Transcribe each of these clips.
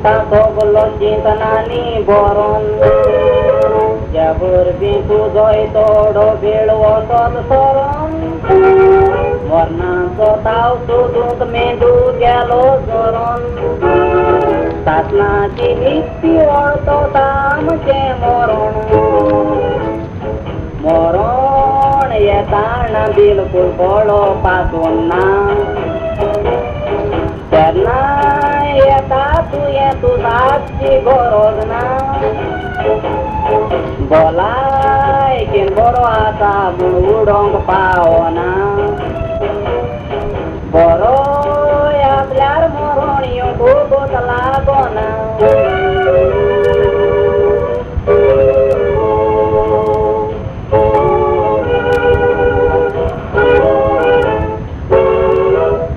चिंता सोगलो चिंतनानी बोरोन जबर बी तुझोय तोडो बेळवो तोच सोरोन मरणाचो ताव सोदूंक मेंदू गेलो जोरोन सासणाची निस्ती वळतो तामचे मोरोण मोरोण येताना बिलकुल पळो पासून ना तेन्ना येता तुये तुझाची गरज ना बोलाय की बरो आसा म्हूण उडोंक पावना बरो आपल्यार मरण येवंकूच लागोना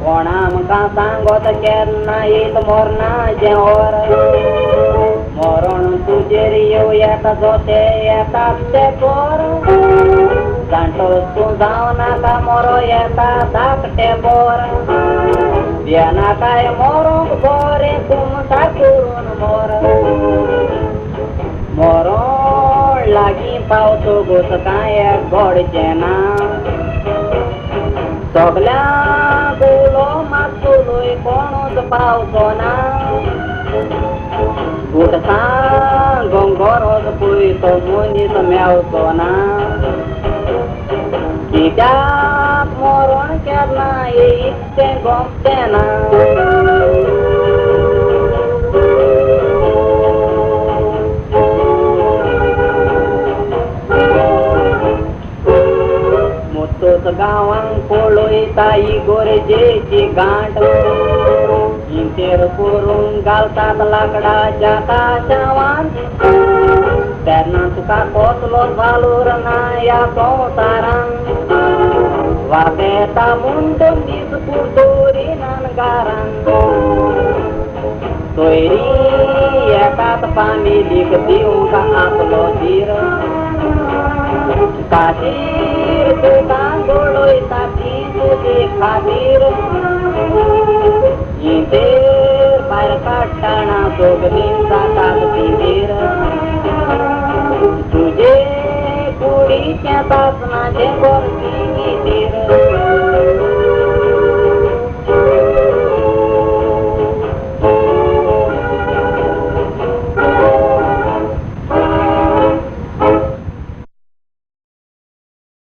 कोणामकां सांगोत केन्ना येत मरणाचें वर मरण तुजेर येव येता जोते येतात ते चोर जाणटो तूं जावं नाका मरो येता धाकटे बोर भियेना काय मरोंक बरें तुमकां करून मोर मरण लागीं पावतकूच कांय घडचें ना सगल्यांक उलो मातसोय कोणूच पावचो ना उठसान गोंगोरोच पयसो मनीस मेवचो ना कित्याक मरण केन्ना इतकें गोमतें ना मुतूच गांवांक पळयता ही गरजेची गांठ इंचेर करून घालतात लाकडाच्या काशावान तेन्ना तुका कसलो वालोर ना ह्या संवसारान वागेता म्हूण दीस कुर्तोरी नानगारान सोयरी येतात फामिलीक दिवंक आपलो धीर खातीर तुका गळयता ती तुजे खातीर इंचेर भायर काडटाना सगळीं जातात तिगेर तुजे कुडीचें सासणाचें गोरती